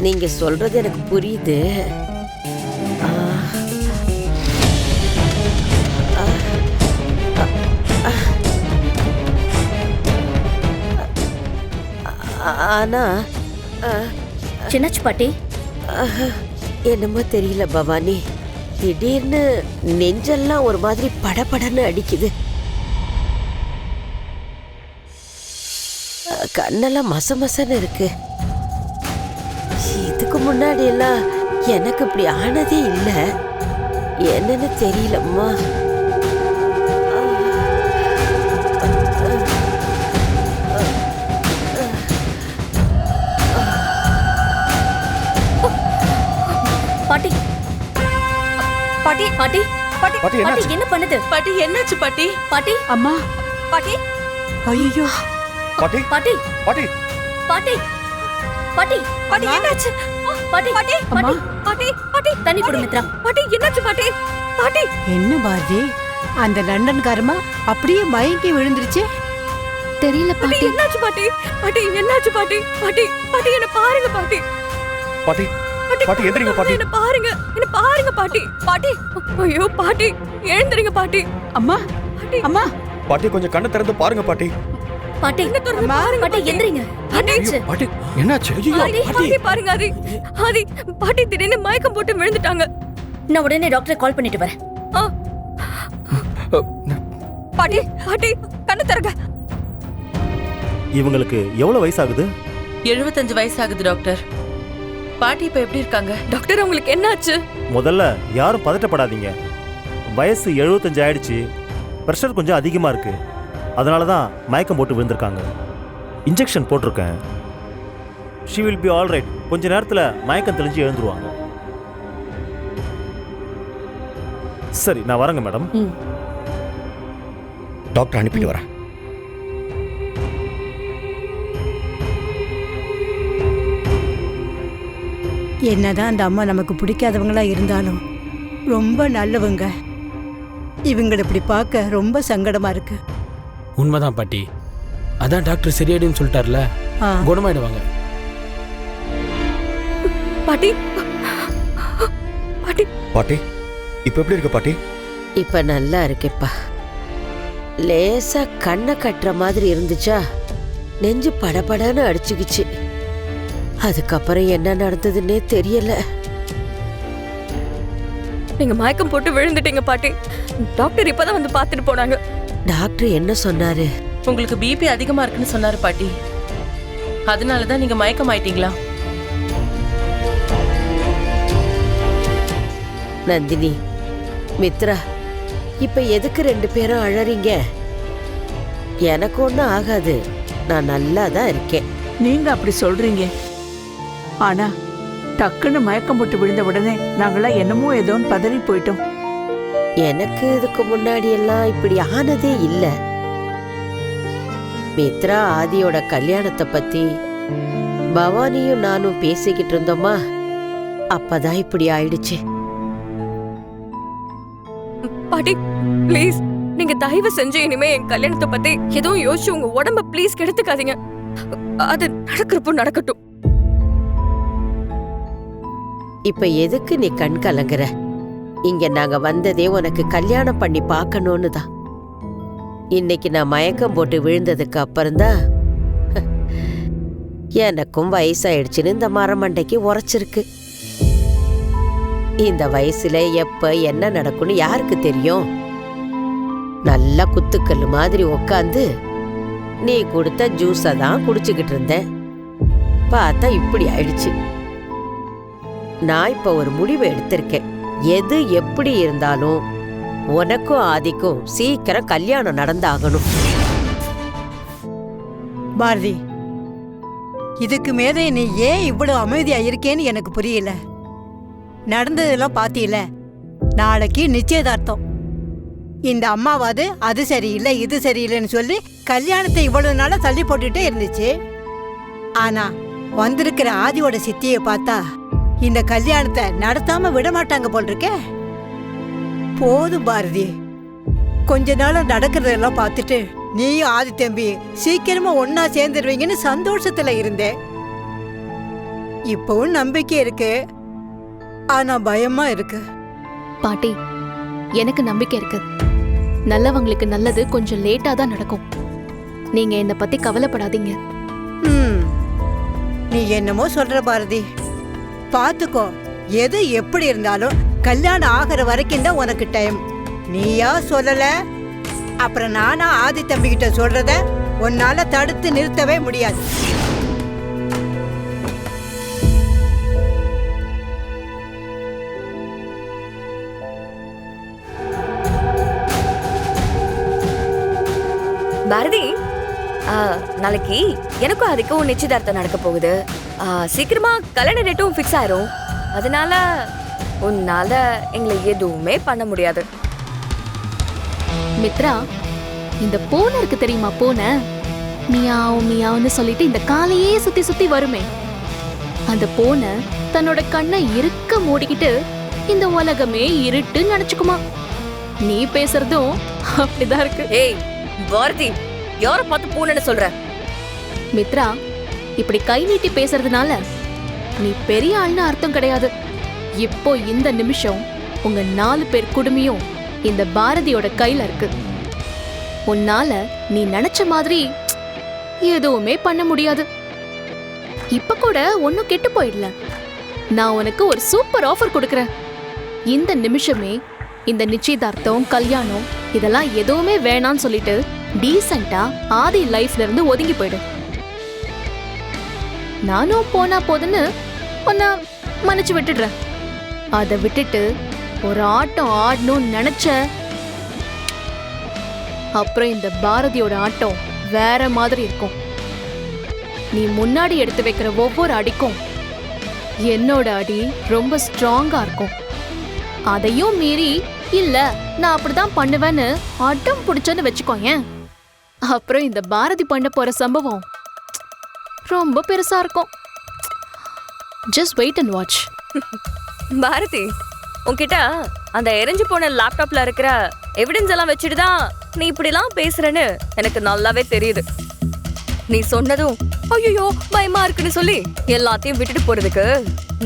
நீங்க சொல்றது எனக்கு புரியுது. ஆனா சின்னச்சு பாட்டி, என்னமோ தெரியல பவானி, திடீர்னு நெஞ்செல்லாம் ஒரு மாதிரி படபடன்னு அடிக்குது. கண்ணெல்லாம் மசமசன்னு இருக்கு. இதுக்கு முன்னாடி எல்லாம் எனக்கு இப்படி ஆனதே இல்லை. என்னன்னு தெரியலம்மா. பாட்டி பாட்டி பாட்டி பாட்டி பாட்டி என்ன பண்ணுது? பாட்டி என்னாச்சு பாட்டி? பாட்டி அம்மா பாட்டி, ஐயோ பாட்டி பாட்டி பாட்டி பாட்டி பாட்டி பாட்டி என்னாச்சு? பாட்டி பாட்டி பாட்டி பாட்டி பாட்டி தண்ணி குடு மித்ரா. பாட்டி என்னாச்சு பாட்டி? பாட்டி என்ன பாரதி, அந்த லண்டன்காரமா அப்படியே மயங்கி விழுந்துருச்சு. தெரியல பாட்டி. என்னாச்சு பாட்டி? பாட்டி என்னாச்சு பாட்டி? பாட்டி பாட்டி என்ன பாருங்க பாட்டி. பாட்டி பாட்டி எந்திரிங்க பாட்டி. என்ன பாருங்க, என்ன பாருங்க பாட்டி. பாட்டி ஐயோ பாட்டி எழுந்திருங்க பாட்டி. அம்மா அம்மா பாட்டி கொஞ்சம் கண்ணை திறந்து பாருங்க பாட்டி. பாட்டி என்ன திறந்து பாருங்க பாட்டி. எந்திரிங்க. என்னாச்சு பாட்டி? என்னாச்சு? பாட்டி பாருங்க. ஆதி ஆதி பாட்டி திடீர்னு மயக்கம் போட்டு விழுந்துட்டாங்க. நான் உடனே டாக்டரை கால் பண்ணிட்டு வரேன். பாட்டி பாட்டி கண்ணு திறங்க. இவங்களுக்கு எவ்வளவு வயசாகுது? 75 வயசாகுது டாக்டர். பாட்டி இப்ப எப்படி இருக்காங்க டாக்டர்? உங்களுக்கு என்னாச்சு? முதல்ல யாரும் பதட்டப்படாதீங்க. வயசு 75 ஆயிடுச்சு. ப்ரெஷர் கொஞ்சம் அதிகமாக இருக்கு. அதனால தான் மயக்கம் போட்டு விழுந்திருக்காங்க. இன்ஜெக்ஷன் போட்டிருக்கேன். She will be all right. கொஞ்ச நேரத்தில் மயக்கம் தெளிஞ்சு எழுந்துருவாங்க. சரி, நான் வரேங்க மேடம். டாக்டர் அனுப்பிட்டு வரேன். என்னதான் அந்த அம்மா நமக்கு பிடிக்காதவங்களா இருந்தாலும் ரொம்ப நல்லவங்க. இவங்களை இப்படி பார்க்க ரொம்ப சங்கடமா இருக்கு. உண்மைதான் பாட்டி. அதான் டாக்டர் சரியாயிடுன்னு சொல்லிட்டார்ல, குணமாயிடுவாங்க. பாட்டி பாட்டி பாட்டி இப்ப எப்படி இருக்கு பாட்டி? இப்ப நல்லா இருக்கேப்பா. லேசா கண்ணை கட்டுற மாதிரி இருந்துச்சா, நெஞ்சு படபடன்னு அடிச்சுக்கிச்சு. அதுக்கப்புறம் என்ன நடந்ததுன்னே தெரியல. நீங்க மயக்கம் போட்டு விழுந்துட்டீங்க பாட்டி. டாக்டர் இப்பதான் வந்து பார்த்துட்டு போனாங்க. டாக்டர் என்ன சொன்னாரு? உங்களுக்கு பிபி அதிகமா இருக்குன்னு சொன்னாரு பாட்டி. அதனாலதான் நீங்க மயக்கம் ஆயிட்டீங்களா? நந்தினி, மித்ரா, இப்ப எதுக்கு 2 பேரும் அழறீங்க? எனக்கு ஒன்றும் ஆகாது. நான் நல்லா தான் இருக்கேன். நீங்க அப்படி சொல்றீங்க, ஆனா டக்குன்னு மயக்கம் போட்டு விழுந்த உடனே நாங்களாம் என்னமோ ஏதோன்னு பதறி போயிட்டோம். எனக்கு இதுக்கு முன்னாடி எல்லாம் இப்படி ஆனதே இல்ல. மித்ரா ஆதியோட கல்யாணத்தை பத்தி பவானியும் நானும் பேசிக்கிட்டு இருந்தோமா, அப்பதான் இப்படி ஆயிடுச்சு. பாட்டி ப்ளீஸ், நீங்க தயவு செஞ்சு இனிமே என் கல்யாணத்தை பத்தி எதுவும் யோசிச்சு உங்க உடம்ப ப்ளீஸ் கெடுத்துக்காதீங்க. அது நடக்கிறப்போ நடக்கட்டும். இப்ப எதுக்கு நீ கண் கலங்குற? இங்க நாங்க வந்ததே உனக்கு கல்யாணம் பண்ணி பார்க்கணும்னு தான். இன்னைக்கு நான் மயக்கம் போட்டு விழுந்ததுக்கு அப்புறம்தான் எனக்கும் வயசாயிடுச்சுன்னு இந்த மரமண்டைக்கு உரைச்சிருக்கு. இந்த வயசுல எப்ப என்ன நடக்கும்னு யாருக்கு தெரியும்? நல்லா குத்துக்கல்லு மாதிரி உக்காந்து நீ கொடுத்த ஜூஸை தான் குடிச்சுக்கிட்டு இருந்தேன். பார்த்தா இப்படி ஆயிடுச்சு. நான் இப்ப ஒரு முடிவு எடுத்திருக்கேன். எது எப்படி இருந்தாலும் உனக்கும் ஆதிக்கும் சீக்கிரம் கல்யாணம் நடந்தாகணும். பாரதி, இதுக்கு மேலே நீ ஏன் இவ்வளவு அமைதியா இருக்கேன்னு எனக்கு புரியல. நடந்ததெல்லாம் பாத்தீல, நாளைக்கு நிச்சயதார்த்தம். இந்த அம்மாவாது அது சரியில்லை இது சரியில்லைன்னு சொல்லி கல்யாணத்தை இவ்வளவு நாளா தள்ளி போட்டுட்டே இருந்துச்சு. ஆனா வந்திருக்கிற ஆதியோட சித்தியை பார்த்தா இந்த கல்யாணத்தை நடத்தாம விட மாட்டாங்க போல் இருக்க. போதும் பாரதி, கொஞ்ச நாள் நடக்கிறதெல்லாம் பார்த்துட்டு நீயும் ஆதி தம்பி சீக்கிரமா ஒன்னா சேர்ந்துருவீங்கன்னு சந்தோஷத்துல இருந்தேன். இப்பவும் நம்பிக்கை இருக்கு, ஆனா பயமா இருக்கு. பாட்டி, எனக்கு நம்பிக்கை இருக்கு. நல்லவங்களுக்கு நல்லது கொஞ்சம் லேட்டா தான் நடக்கும். நீங்க என்ன பத்தி கவலைப்படாதீங்க. நீ என்னமோ சொல்ற பாரதி. பாத்துக்கோ, எது எப்படி இருந்தாலும் கல்யாணம் ஆகிற வரைக்கும் தான் உனக்கு டைம். நீயா சொல்லல, அப்புறம் நானா ஆதி தம்பி கிட்ட சொல்றத உன்னால தடுத்து நிறுத்தவே முடியாது. பாரதி, நாளைக்கு எனக்கும் அதுக்கும் நிச்சயதார்த்தம் நடக்க போகுது. சீக்கிரமா கல்யாண டேட்டும் ஃபிக்ஸ் ஆயிரும். அதனால உன்னால எங்களை எதுவுமே பண்ண முடியாது. மித்ரா, இந்த பூனை இருக்கு தெரியுமா? பூனை மியாவ் மியாவ்னு சொல்லிட்டு இந்த காலையே சுத்தி சுத்தி வருமே, அந்த பூனை தன்னோட கண்ணை இருக்க மூடிக்கிட்டு இந்த உலகமே இருட்டு நினைச்சுக்குமா. நீ பேசுறதும் அப்படிதான் இருக்கு. ஏய் பாரதி, யார பார்த்து பூனைன்னு சொல்ற? மித்ரா, இப்படி கை நீட்டி பேசுறதுனால நீ பெரிய ஆள்னு அர்த்தம் கிடையாது. இப்போ இந்த நிமிஷம் உங்க 4 பேர் குடுமியும் இந்த பாரதியோட கையில இருக்கு. உன்னால நீ நினைச்ச மாதிரி எதுவுமே பண்ண முடியாது. இப்ப கூட ஒன்னும் கெட்டு போயிடல. நான் உனக்கு ஒரு சூப்பர் ஆஃபர் கொடுக்கறேன். இந்த நிமிஷமே இந்த நிச்சயதார்த்தம், கல்யாணம் இதெல்லாம் எதுவுமே வேணான்னு சொல்லிட்டு டீசென்ட்டா ஆதி லைஃப்ல இருந்து ஒதுங்கி போயிடு. நானும் போனா போதுன்னு உன்னை மன்னிச்சு விட்டுடுறேன். அதை விட்டுட்டு ஒரு ஆட்டம் ஆடணும்னு நினைச்ச அப்புறம் இந்த பாரதியோட ஆட்டம் வேற மாதிரி இருக்கும். நீ முன்னாடி எடுத்து வைக்கிற ஒவ்வொரு அடிக்கும் என்னோட அடி ரொம்ப ஸ்ட்ராங்கா இருக்கும். அதையும் மீறி இல்ல நான் அப்படிதான் பண்ணுவேன்னு அடம் பிடிச்சன்னு வச்சுக்கோயேன், அப்புறம் இந்த பாரதி பண்ண போற சம்பவம் ரொம்ப பெருசா இருக்கும். Just wait and watch. Bharathi, உன்கிட்ட அந்த எரிஞ்சு போன லேப்டாப்ல இருக்கிற எவிடன்ஸ் எல்லாம் வச்சுட்டு தான் நீ இப்படிலாம் பேசுறன்னு எனக்கு நல்லாவே தெரியுது. நீ சொன்னதும் ஐயோ பயமா இருக்குன்னு சொல்லி எல்லாத்தையும் விட்டுட்டு போறதுக்கு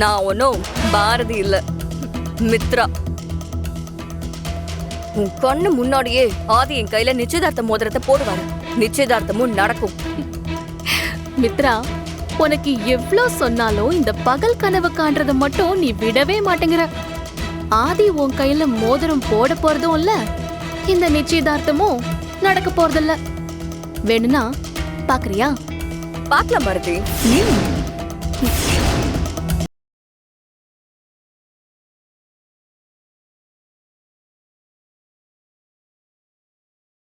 நான் ஒன்னும் பாரதி இல்ல, மித்ரா. உன் கண்ணு முன்னாடியே ஆதி என் கையில நிச்சயதார்த்த மோதிரத்தை போடுவாரு. நிச்சயதார்த்தமும் நடக்கும். மித்ரா, உனக்கு எவ்ளோ சொன்னாலும் இந்த பகல் கனவு காண்றத மட்டும் நீ விடவே மாட்டேங்கிற. ஆதி உன் கையில மோதிரம் போட போறதும் இல்ல, இந்த நிச்சயதார்த்தமும் நடக்க போறதில்ல. வேணும்னா பாக்குறியா? பாக்கலாம் பாரதி.